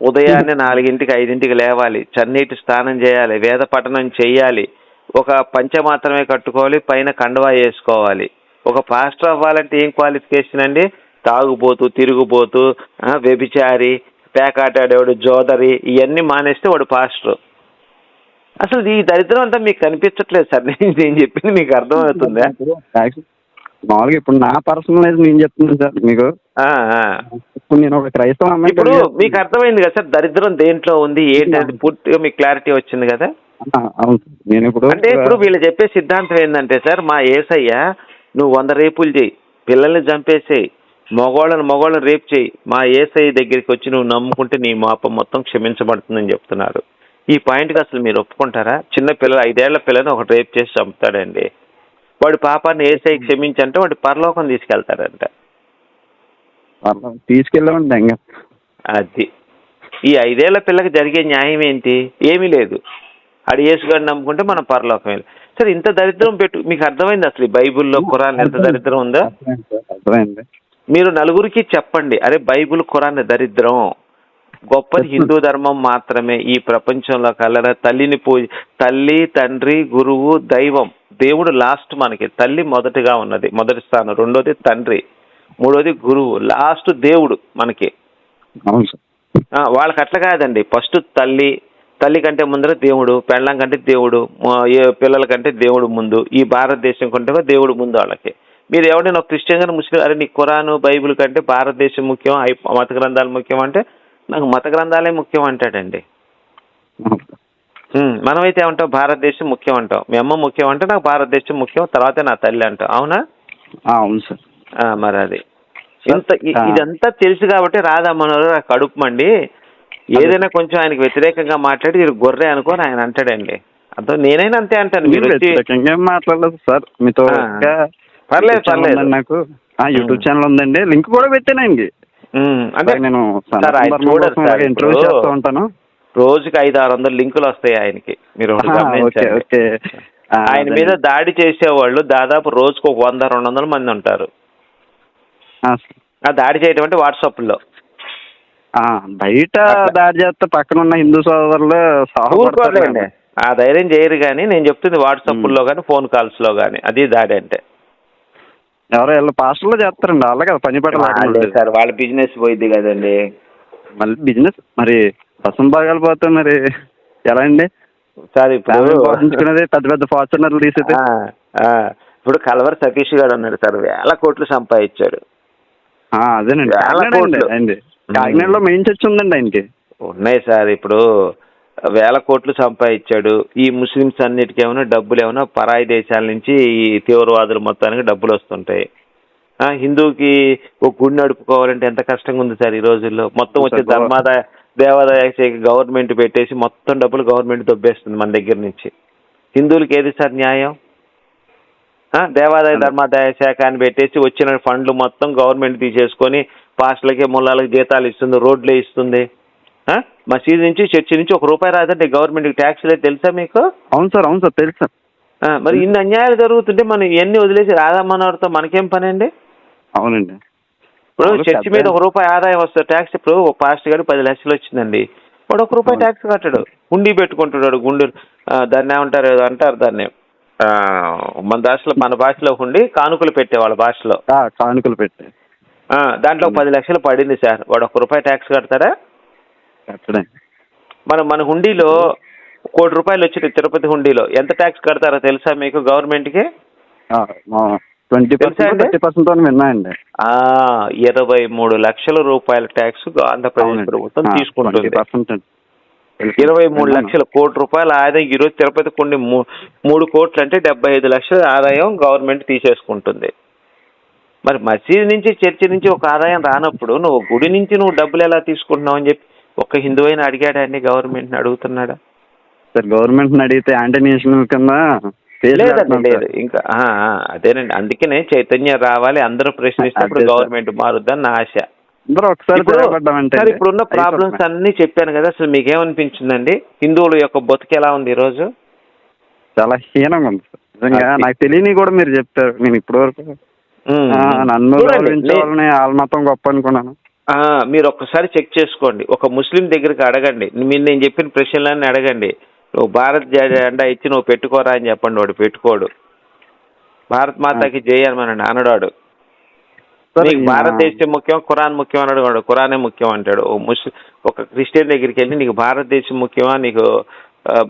Speaker 1: ఉదయాన్నే 4-5 లేవాలి, చన్నీటి స్నానం చేయాలి, వేద పఠనం చెయ్యాలి, ఒక పంచె మాత్రమే కట్టుకోవాలి, పైన కండువా వేసుకోవాలి. ఒక పాస్టర్ అవ్వాలంటే ఏం క్వాలిఫికేషన్ అండి? తాగుబోతూ తిరుగుబోతూ వ్యభిచారి, పేకాటాడేవాడు, జోదరి, ఇవన్నీ మానేస్తే వాడు పాస్టర్. అసలు ఈ దరిద్రం అంతా మీకు కనిపించట్లేదు సార్. నేను చెప్పింది మీకు అర్థమవుతుందా?
Speaker 2: మామూలుగా ఇప్పుడు నా పర్సనలైజ్ నేను చెప్తున్నాను సార్ మీకు. ఇప్పుడు నేను ఒక క్రైస్తవ అమ్మాయి.
Speaker 1: ఇప్పుడు మీకు అర్థమైంది కదా సార్ దరిద్రం దేంట్లో ఉంది ఏంటంటే పూర్తిగా మీకు క్లారిటీ వచ్చింది కదా?
Speaker 2: అవును. నేను ఇప్పుడు
Speaker 1: వీళ్ళు చెప్పే సిద్ధాంతం ఏంటంటే సార్, మా యేసయ్య నువ్వు 100 రేపులు చేయి, పిల్లల్ని చంపేసేయి, మగవాళ్ళని రేపు చేయి, మా యేసయ్య దగ్గరికి వచ్చి నువ్వు నమ్ముకుంటే నీ పాపం మొత్తం క్షమించబడుతుందని చెప్తున్నారు. ఈ పాయింట్కి అసలు మీరు ఒప్పుకుంటారా? చిన్న పిల్లలు 5 ఏళ్ల పిల్లని ఒక రేప్ చేసి చంపుతాడండి, వాడి పాపాన్ని యేసయ్య క్షమించంటే వాడి పరలోకం తీసుకెళ్తాడంట.
Speaker 2: తీసుకెళ్ళమంటే
Speaker 1: అది ఈ 5 ఏళ్ల పిల్లకి జరిగే న్యాయం ఏంటి? ఏమీ లేదు. ఆడు యేసుగాడిని నమ్ముకుంటే మనం పరలోకం వెళ్ళి. సరే, ఇంత దరిద్రం మీకు అర్థమైంది అసలు ఈ బైబుల్లో ఖురాన్ ఎంత దరిద్రం ఉందో? మీరు నలుగురికి చెప్పండి, అరే బైబుల్ ఖురాన్ దరిద్రం, గొప్పది హిందూ ధర్మం మాత్రమే ఈ ప్రపంచంలో కలరా. తల్లి, తండ్రి, గురువు, దైవం. దేవుడు లాస్ట్, మనకి తల్లి మొదటిగా ఉన్నది, మొదటి స్థానం. రెండోది తండ్రి, మూడోది గురువు, లాస్ట్ దేవుడు మనకి. వాళ్ళకి అట్లా కాదండి. ఫస్ట్ తల్లి, తల్లి కంటే ముందర దేవుడు, పెళ్ళం కంటే దేవుడు, పిల్లల కంటే దేవుడు ముందు, ఈ భారతదేశం కంటే దేవుడు ముందు వాళ్ళకి. మీరు ఎవరైనా ఒక క్రిస్టియన్ గారు ముస్లిం అరే నీ ఖురాను బైబిల్ కంటే భారతదేశం ముఖ్యం, మత గ్రంథాలు ముఖ్యం అంటే నాకు మత గ్రంథాలే ముఖ్యం అంటాడండి. మనమైతే ఏమంటాం భారతదేశం ముఖ్యం అంటాం, మీ అమ్మ ముఖ్యం అంటే నాకు భారతదేశం ముఖ్యం, తర్వాతే నా తల్లి అంటాం. అవునా?
Speaker 2: అవును సార్.
Speaker 1: మరి అది ఇదంతా తెలుసు కాబట్టి రాధామనోహర్ నాకు కడుపు మండి ఏదైనా కొంచెం ఆయనకి వ్యతిరేకంగా మాట్లాడి మీరు గొర్రె అనుకోని ఆయన అంటాడండి. అర్థం నేనైనా అంతే అంటాను. మీరు
Speaker 2: మాట్లాడలేదు సార్ మీతో. పర్లేదు పర్లేదు. నాకు యూట్యూబ్ ఛానల్ ఉందండి, లింక్ కూడా పెట్టానండి. అంటే నేను ఇంటర్వ్యూ చేస్తూ ఉంటాను.
Speaker 1: రోజుకి 500-600 లింకులు వస్తాయి ఆయనకి. మీరు ఆయన మీద దాడి చేసేవాళ్ళు దాదాపు రోజుకు 100-200 మంది ఉంటారు. దాడి చేయడం అంటే వాట్సాప్ లో
Speaker 2: బయట దాడి చేస్తే పక్కన ఉన్న హిందూ సోదరులు
Speaker 1: ఆ ధైర్యం చేయరు. కానీ నేను చెప్తుంది వాట్సాప్ లో కానీ ఫోన్ కాల్స్ లో కానీ అది దాడి అంటే.
Speaker 2: ఎవరో వీళ్ళు పాస్టర్లో చేస్తారండి, వాళ్ళ కదా పని పెట్టలేదు
Speaker 1: సార్. వాళ్ళ బిజినెస్ పోయింది కదండి.
Speaker 2: మళ్ళీ బిజినెస్ మరి రసం భాగాలు పోతే మరి ఎలా అండి
Speaker 1: సార్? ఇప్పుడు
Speaker 2: పెద్ద పెద్ద ఫార్చునర్లు తీసేది.
Speaker 1: ఇప్పుడు కలవర సతీష్ గారు ఉన్నాడు సార్, 1000 కోట్లు సంపాదించాడు.
Speaker 2: అదేనండి కాకినాడలో మెయిన్ చర్చ్ ఉందండి ఆయనకి.
Speaker 1: ఉన్నాయి సార్. ఇప్పుడు 1000 కోట్లు సంపాదించాడు. ఈ ముస్లిమ్స్ అన్నిటికీ ఏమైనా డబ్బులు ఏమైనా పరాయి దేశాల నుంచి ఈ తీవ్రవాదులు మొత్తానికి డబ్బులు వస్తుంటాయి. హిందూకి ఒక గుడి నడుపుకోవాలంటే ఎంత కష్టంగా ఉంది సార్ ఈ రోజుల్లో. మొత్తం వచ్చే దేవాదాయ శాఖ గవర్నమెంట్ పెట్టేసి మొత్తం డబ్బులు గవర్నమెంట్ దొబ్బేస్తుంది మన దగ్గర నుంచి. హిందువులకి ఏది సార్ న్యాయం? దేవాదాయ ధర్మాదాయ శాఖ అని పెట్టేసి వచ్చిన ఫండ్లు మొత్తం గవర్నమెంట్ తీసేసుకొని పాస్టర్లకి ముల్లాలకి జీతాలు ఇస్తుంది, రోడ్లే ఇస్తుంది. మసీదు నుంచి చర్చి నుంచి ₹1 రాదండి గవర్నమెంట్కి ట్యాక్స్లే. తెలుసా మీకు?
Speaker 2: అవును సార్. అవును సార్ తెలుసు.
Speaker 1: మరి ఇన్ని అన్యాయాలు జరుగుతుంటే మనం ఇవన్నీ వదిలేసి రాధామనోహర్తో మనకేం పని అండి?
Speaker 2: అవునండి.
Speaker 1: ఇప్పుడు చర్చి మీద ₹1 ఆదాయం వస్తుంది ట్యాక్స్. ఇప్పుడు ఒక పాస్టర్ గారు 10 లక్షలు వచ్చిందండి, వాడు ₹1 ట్యాక్స్ కట్టడు, హుండీ పెట్టుకుంటున్నాడు. గుండు దాన్ని ఏమంటారు, ఏదో అంటారు దాన్ని మన భాషలో హుండీ, కానుకలు పెట్టే వాళ్ళ భాషలో
Speaker 2: కానుకలు పెట్టే
Speaker 1: దాంట్లో 10 లక్షలు పడింది సార్, వాడు ₹1 ట్యాక్స్ కడతారా? మన హుండీలో ₹1,00,00,000 వచ్చింది. తిరుపతి హుండీలో ఎంత ట్యాక్స్ కడతారో తెలుసా మీకు గవర్నమెంట్కి?
Speaker 2: 20% విన్నాయండి.
Speaker 1: 23 లక్షల రూపాయల ట్యాక్స్ ఆంధ్రప్రదేశ్ ప్రభుత్వం తీసుకుంటుంది. 23 లక్షల ₹1,00,00,000 ఆదాయం. ఈరోజు తిరుపతి కుండి 3 కోట్లు అంటే 75 లక్షల ఆదాయం గవర్నమెంట్ తీసేసుకుంటుంది. మరి మసీదు నుంచి చర్చి నుంచి ఒక ఆదాయం రానప్పుడు నువ్వు గుడి నుంచి నువ్వు డబ్బులు ఎలా తీసుకుంటున్నావు అని చెప్పి ఒక్క హిందూ అయినా అడిగాడండి? గవర్నమెంట్ని అడుగుతున్నాడా
Speaker 2: సార్? గవర్నమెంట్ని అడిగితే యాంటీ నేషనల్ కింద
Speaker 1: లేదండి. లేదు ఇంకా అదేనండి. అందుకనే చైతన్యం రావాలి, అందరూ ప్రశ్నిస్తున్నప్పుడు గవర్నమెంట్ మారుద్దని నా ఆశ. సార్ ఇప్పుడున్న ప్రాబ్లమ్స్ అన్ని చెప్పాను కదా, అసలు మీకేమనిపించిందండి? హిందువుల యొక్క బతుకు ఎలా ఉంది ఈరోజు?
Speaker 2: చాలా హీనంగా ఉంది సార్. నిజంగా నాకు తెలియని కూడా మీరు చెప్పారు. నేను ఇప్పటి వరకు నన్ను గౌరవించాలని వాళ్ళ మతం గొప్ప అనుకున్నాను.
Speaker 1: మీరు ఒక్కసారి చెక్ చేసుకోండి, ఒక ముస్లిం దగ్గరికి అడగండి, మీరు నేను చెప్పిన ప్రశ్నలన్నీ అడగండి. నువ్వు భారత్ జెండా ఇచ్చి నువ్వు పెట్టుకోరా అని చెప్పండి, వాడు పెట్టుకోడు. భారత్ మాతాకి జై అనమనండి అనడాడు. నీకు భారతదేశం ముఖ్యం, ఖురాన్ ముఖ్యం అన్నాడు వాడు, ఖురానే ముఖ్యం అంటాడు. ఒక క్రిస్టియన్ దగ్గరికి వెళ్ళి నీకు భారతదేశం ముఖ్యమా, నీకు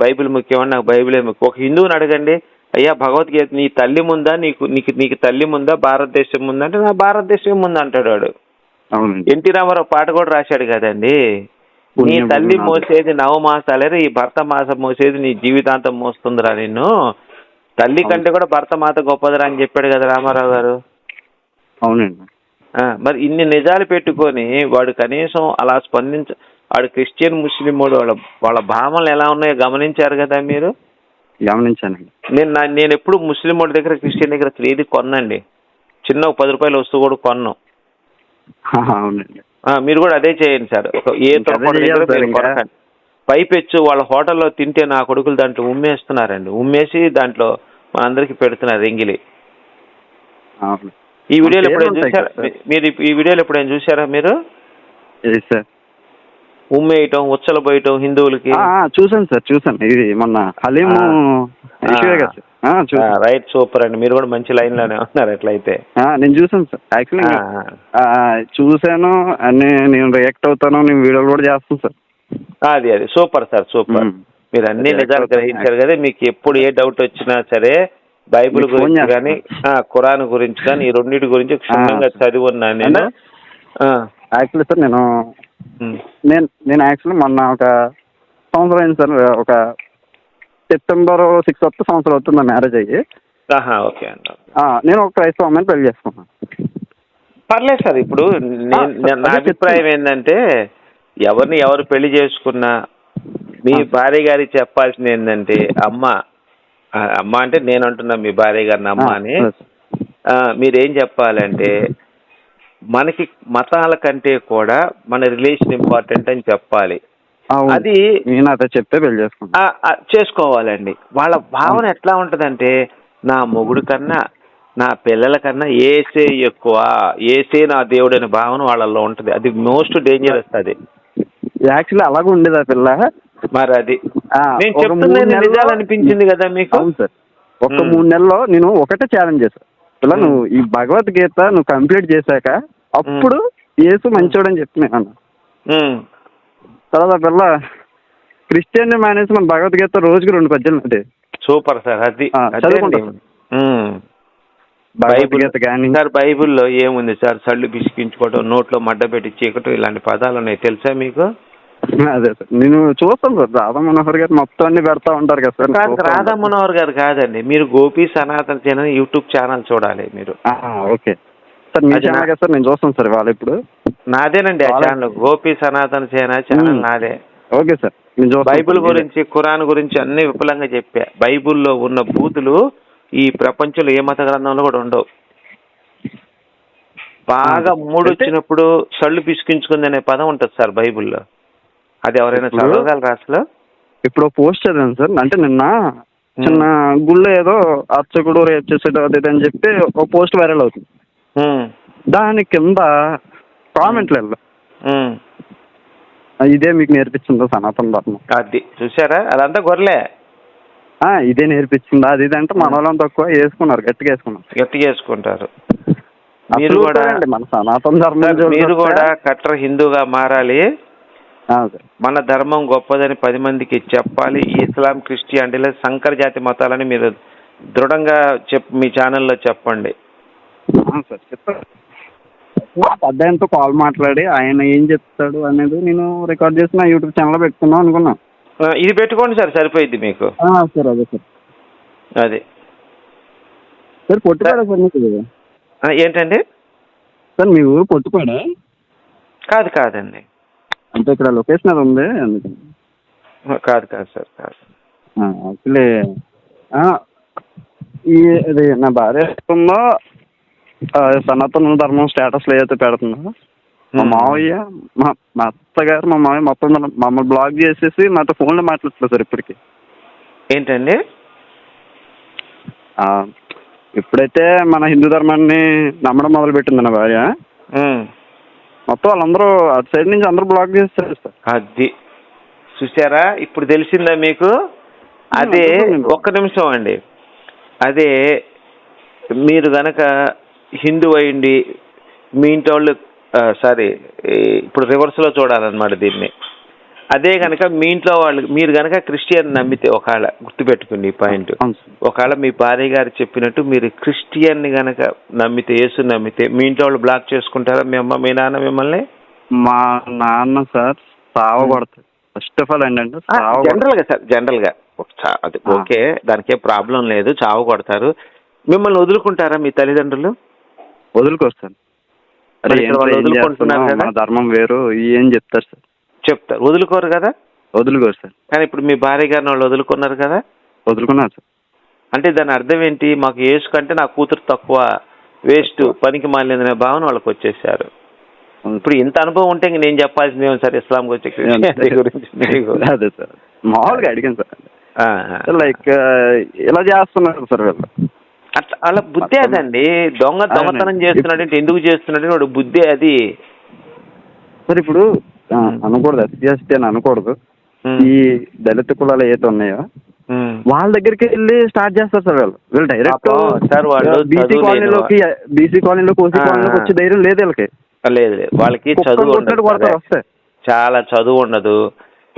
Speaker 1: బైబిల్ ముఖ్యమా, నాకు బైబిలే ముఖ్యం. ఒక హిందువుని అడగండి, అయ్యా భగవద్గీత నీ తల్లి ముందా, నీకు తల్లి ముందా, భారతదేశం ముందా అంటే నా భారతదేశం ముందు అంటాడు వాడు. ఎన్టీ రామారావు పాట కూడా రాశాడు కదండి, నీ తల్లి మోసేది 9 మాసాలే, ఈ భర్త మాసం మోసేది నీ జీవితాంతం మోస్తుందిరా నిన్ను, తల్లి కంటే కూడా భర్త మాత గొప్పదిరా అని చెప్పాడు కదా రామారావు గారు.
Speaker 2: అవునండి.
Speaker 1: మరి ఇన్ని నిజాలు పెట్టుకొని వాడు కనీసం అలా వాడు క్రిస్టియన్ ముస్లిం వాళ్ళ భావనలు ఎలా ఉన్నాయో గమనించారు కదా మీరు?
Speaker 2: గమనించానండి.
Speaker 1: నేను ఎప్పుడు ముస్లిం వాడి దగ్గర క్రిస్టియన్ దగ్గర ఏది కొన్నండి, చిన్న ₹10 వస్తువు కూడా కొన్నాం.
Speaker 2: అవునండి.
Speaker 1: మీరు కూడా అదే చేయండి సార్. పైపెచ్చు వాళ్ళ హోటల్లో తింటే నా కొడుకులు దాంట్లో ఉమ్మేస్తున్నారండి, ఉమ్మేసి దాంట్లో మనందరికి పెడుతున్నారు ఎంగిలి. ఈ వీడియోలు ఎప్పుడైనా చూసారా మీరు? ఈ వీడియోలు ఎప్పుడైనా చూసారా మీరు? ఉమ్మేయటం, ఉచ్చలబోయటం హిందువులకి.
Speaker 2: చూసాను సార్, చూసాను. ఇది మొన్న హలీం
Speaker 1: రైట్, సూపర్ అండి. మీరు కూడా మంచి లైన్ లోనే ఉన్నారు ఎట్లయితే.
Speaker 2: నేను చూసాను సార్, యాక్చువల్లీ చూసాను. అన్ని నేను రియాక్ట్ అవుతాను, నేను వీడియోలు కూడా చేస్తాను సార్.
Speaker 1: అది సూపర్ సార్, సూపర్. మీరు అన్ని నిజాలు గ్రహించారు కదా. మీకు ఎప్పుడు ఏ డౌట్ వచ్చినా సరే బైబిల్ గురించి కానీ ఖురాన్ గురించి కానీ ఈ రెండింటి గురించి క్షుణ్ణంగా చదివి ఉన్నాను నేను.
Speaker 2: యాక్చువల్లీ సార్ నేను యాక్చువల్లీ మొన్న ఒక సంవత్సరం అయింది సార్. ఒక సెప్టెంబర్ 6 వస్తే సంవత్సరం అవుతుంది నా మ్యారేజ్ అయ్యి.
Speaker 1: ఓకే అండి.
Speaker 2: నేను ఒక క్రైస్తవ అమ్మాయిని పెళ్లి చేసుకున్నాను.
Speaker 1: పర్లేదు సార్. ఇప్పుడు నా అభిప్రాయం ఏంటంటే ఎవరిని ఎవరు పెళ్లి చేసుకున్నా మీ భార్య గారికి చెప్పాల్సింది ఏంటంటే అమ్మ అంటే నేను అంటున్నా మీ భార్య గారిని అమ్మ అని. మీరేం చెప్పాలంటే మనకి మతాల కంటే కూడా మన రిలేషన్ ఇంపార్టెంట్ అని చెప్పాలి. అది
Speaker 2: చెప్తే పెళ్లి
Speaker 1: చేసుకోవాలండి. వాళ్ళ భావన ఎట్లా ఉంటదంటే నా మొగుడు కన్నా నా పిల్లల కన్నా ఏసే ఎక్కువ, ఏసే నా దేవుడు అనే భావన వాళ్ళల్లో ఉంటది. అది మోస్ట్ డేంజరస్. అది
Speaker 2: యాక్చువల్లీ అలాగే ఉండేది ఆ పిల్ల.
Speaker 1: మరి అది నేను చెప్తున్నది నిజాలు అనిపించింది కదా మీకు?
Speaker 2: అవును సార్. ఒక 3 నెలల్లో నేను ఒకటే ఛాలెంజ్ చేశాను, పిల్ల నువ్వు ఈ భగవద్గీత నువ్వు కంప్లీట్ చేశాక అప్పుడు యేసు మంచోడని చెప్తున్నాను. తర్వాత పిల్ల క్రిస్టియన్ మానేసి మన భగవద్గీత రోజుకి 2 పద్యాలు అంటే
Speaker 1: సూపర్ సార్. అది
Speaker 2: భగవద్గీత కానీ
Speaker 1: సార్ బైబిల్లో ఏముంది సార్? సళ్ళు పిసికించుకోవడం, నోట్లో మడ్డ పెట్టి చీకటం, ఇలాంటి పదాలు ఉన్నాయి తెలుసా మీకు?
Speaker 2: అదే సార్ నేను చూస్తాను సార్. రాధా మనోహర్ గారు మొత్తం అన్ని పెడతా ఉంటారు కదా సార్.
Speaker 1: రాధా మనోహర్ గారు కాదండి, మీరు గోపి సనాతన సేన యూట్యూబ్ ఛానల్ చూడాలి మీరు.
Speaker 2: Okay sir. మీ ఛానల్ కదా సార్, నేను చూస్తాను సార్. వాళ్ళు ఇప్పుడు
Speaker 1: నాదేనండి ఆ ఛానల్, గోపి సనాతన సేన ఛానల్ నాదే.
Speaker 2: Okay sir.
Speaker 1: బైబిల్ గురించి ఖురాన్ గురించి అన్ని విపులంగా చెప్పా. బైబిల్లో ఉన్న బూతులు ఈ ప్రపంచంలో ఏ మత గ్రంథంలో కూడా ఉండవు. బాగా మూడు వచ్చినప్పుడు సళ్ళు పిసికించుకుంది అనే పదం ఉంటుంది సార్ బైబిల్లో. అది ఎవరైనా చదవగలరా అసలు?
Speaker 2: ఇప్పుడు పోస్ట్ చదివాను సార్. అంటే నిన్న చిన్న గుళ్ళో ఏదో అర్చకుడు రేపు చేసేది అది అని చెప్పి ఒక పోస్ట్ వైరల్ అవుతుంది. దాని కింద కామెంట్లు ఇదే మీకు నేర్పించిందా సనాతన ధర్మం?
Speaker 1: అది చూసారా? అదంతా గొర్రెలే.
Speaker 2: ఇదే నేర్పించిందా అది ఇది అంటే మన వాళ్ళని తక్కువ వేసుకున్నారు, గట్టిగా
Speaker 1: వేసుకుంటారు. మీరు కూడా
Speaker 2: మన సనాతన ధర్మం
Speaker 1: మీరు కూడా కట్టర్ హిందూగా మారాలి. మన ధర్మం గొప్పదని 10 మందికి చెప్పాలి. ఇస్లాం, క్రిస్టియానిటీ, సంకర జాతి మతాలని మీరు దృఢంగా మీ ఛానల్లో చెప్పండి.
Speaker 2: అద్దాయంతో కాల్ మాట్లాడి ఆయన ఏం చెప్తాడు అనేది నేను రికార్డ్ చేసి నా యూట్యూబ్ ఛానల్లో పెట్టుకుందాం అనుకున్నా.
Speaker 1: ఇది పెట్టుకోండి సార్, సరిపోయింది మీకు.
Speaker 2: సార్ అదే సార్.
Speaker 1: అదే
Speaker 2: సార్ పొట్టుపాడా సార్ మీకు?
Speaker 1: ఏంటండి
Speaker 2: సార్ మీ ఊరు పొట్టుపాడా?
Speaker 1: కాదండి,
Speaker 2: అంటే ఇక్కడ లొకేషన్ అది ఉంది అందుకని.
Speaker 1: కాదు సార్, కాదు.
Speaker 2: యాక్చువల్లీ ఇది నా భార్య ఉందో సనాతన ధర్మం స్టేటస్లో ఏదైతే పెడుతుందో మా మావయ్య మా అత్తగారు మా మావయ్య మొత్తం మమ్మల్ని బ్లాక్ చేసేసి మాతో ఫోన్లో మాట్లాడుతున్నారు సార్ ఇప్పటికి.
Speaker 1: ఏంటండి?
Speaker 2: ఎప్పుడైతే మన హిందూ ధర్మాన్ని నమ్మడం మొదలుపెట్టింది నా భార్య, మొత్తం వాళ్ళందరూ అటు సైడ్ నుంచి అందరూ బ్లాక్ చేస్తారు సార్.
Speaker 1: అది చూసారా? ఇప్పుడు తెలిసిందా మీకు? అదే ఒక్క నిమిషం అండి. అదే మీరు గనక హిందూ అయ్యండి మీ ఇంటి వాళ్ళు ఇప్పుడు రివర్స్లో చూడాలన్నమాట దీన్ని. అదే కనుక మీ ఇంట్లో వాళ్ళు మీరు కనుక క్రిస్టియన్ నమ్మితే, ఒకవేళ గుర్తుపెట్టుకోండి ఈ పాయింట్, ఒకవేళ మీ భార్య గారు చెప్పినట్టు మీరు క్రిస్టియన్ని కనుక నమ్మితే, యేసు నమ్మితే, మీ ఇంట్లో వాళ్ళు బ్లాక్ చేసుకుంటారా మీ అమ్మ మీ నాన్న మిమ్మల్ని?
Speaker 2: మా నాన్న సార్ సావగొడతారు. ఫస్ట్ ఆఫ్ ఆల్ ఏంటంటే
Speaker 1: జనరల్గా అది ఓకే, దానికే ప్రాబ్లం లేదు, చావు కొడతారు. మిమ్మల్ని వదులుకుంటారా మీ తల్లిదండ్రులు?
Speaker 2: వదులుకొస్తారు.
Speaker 1: వదులుకుంటున్నారు కదా,
Speaker 2: ధర్మం వేరు ఏం చెప్తారు సార్?
Speaker 1: చెప్తారు. వదులుకోరు కదా?
Speaker 2: వదులుకోరు సార్.
Speaker 1: కానీ ఇప్పుడు మీ భార్య గారిని వాళ్ళు వదులుకున్నారు కదా?
Speaker 2: వదులుకున్నారు సార్.
Speaker 1: అంటే దాని అర్థం ఏంటి? మాకు యేసు కంటే నా కూతురు తక్కువ, వేస్ట్, పనికి మాలిందనే భావన వాళ్ళకి వచ్చేసారు. ఇప్పుడు ఇంత అనుభవం ఉంటే ఇంక నేను చెప్పాల్సింది ఏమో సార్ ఇస్లాం గురించి?
Speaker 2: అదే సార్, మామూలుగా అడిగాను సార్. లైక్ ఇలా చేస్తున్నారు సార్ వీళ్ళు.
Speaker 1: అట్లా వాళ్ళ బుద్ధి అదండి. దొంగతనం చేస్తున్నాడు అంటే ఎందుకు చేస్తున్నాడు వాడు బుద్ధి అది
Speaker 2: సార్. ఇప్పుడు అనకూడదు, ఎస్సీ అని అనకూడదు. ఈ దళిత కులాలు ఏదైతే ఉన్నాయో వాళ్ళ దగ్గరికి వెళ్ళి స్టార్ట్ చేస్తారు సార్ వీళ్ళు డైరెక్ట్
Speaker 1: సార్. వాళ్ళు
Speaker 2: బీసీ కాలనీలో కోసీ కాలనీలోకి వచ్చే ధైర్యం లేదు వీళ్ళకి.
Speaker 1: లేదు, వాళ్ళకి చదువు ఉండదు, చాలా చదువు ఉండదు.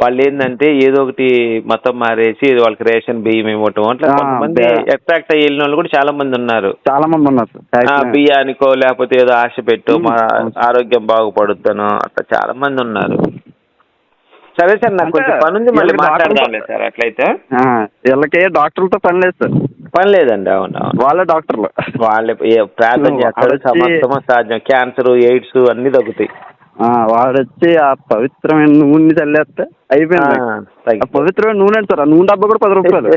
Speaker 1: వాళ్ళు ఏంటంటే ఏదో ఒకటి మతం మారేసి వాళ్ళకి రేషన్ బియ్యం ఇవ్వటం అట్లా కొంతమంది అట్రాక్ట్ అయ్యి వెళ్ళిన వాళ్ళు కూడా చాలా మంది ఉన్నారు.
Speaker 2: చాలా మంది ఉన్నారు సార్.
Speaker 1: బియ్యానికో లేకపోతే ఏదో ఆశ పెట్టో మా ఆరోగ్యం బాగుపడుతానో అట్లా చాలా మంది ఉన్నారు. సరే సార్, నాకు కొంచెం పని ఉంది, మళ్ళీ మాట్లాడదాంలే సార్. అట్లయితే
Speaker 2: వీళ్ళకి డాక్టర్లతో పని లేదు సార్.
Speaker 1: పని లేదండి. అవును,
Speaker 2: వాళ్ళే డాక్టర్లు.
Speaker 1: వాళ్ళే ప్రార్థన చేస్తారు, సమస్తమో సాధ్యం. క్యాన్సర్, ఎయిడ్స్ అన్ని తగ్గుతాయి.
Speaker 2: వాడొచ్చి ఆ పవిత్రమైన నూనె చల్లేస్తే అయిపోయింది. ఆ పవిత్రమైన నూనె అంటే సార్, ఆ నూనె డబ్బా కూడా 10 రూపాయలు.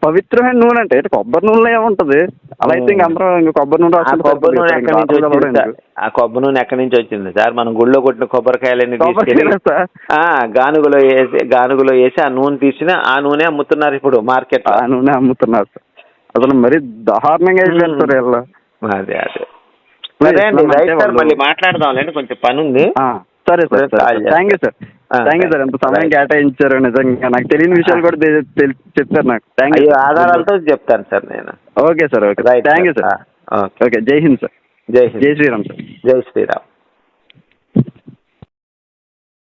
Speaker 2: పవిత్రమైన నూనె అంటే కొబ్బరి నూనెలో ఏముంటది? అలా అయితే ఇంక అందరూ ఇంక కొబ్బరి నూనె
Speaker 1: కొబ్బరి నూనె ఎక్కడి నుంచి వచ్చింది? ఆ కొబ్బరి నూనె ఎక్కడి నుంచి వచ్చింది సార్? మనం గుళ్ళో కొట్టిన కొబ్బరికాయలన్నీ తీసుకెళ్ళి గానుగులో వేసి ఆ నూనె తీసిన ఆ నూనె అమ్ముతున్నారు ఇప్పుడు మార్కెట్.
Speaker 2: ఆ నూనె అమ్ముతున్నారు సార్. అసలు మరీ దారుణంగా అయిపోయింది సార్ వీళ్ళు.
Speaker 1: అదే సరే అండి, రైట్ సార్, మళ్ళీ మాట్లాడదాంలేండి, కొంచెం పని ఉంది.
Speaker 2: సరే sir, thank you sir. Thank you sir, ఎంత సమయం కేటాయించారు. నిజంగా నాకు తెలియని విషయాలు కూడా చెప్పారు నాకు. Thank you.
Speaker 1: ఆధారాలతో చెప్తాను సార్ నేను.
Speaker 2: Okay sir, okay, thank you sir. Okay, జై హింద్ సార్.
Speaker 1: జై హింద్.
Speaker 2: జై శ్రీరామ్ సార్.
Speaker 1: జై శ్రీరామ్.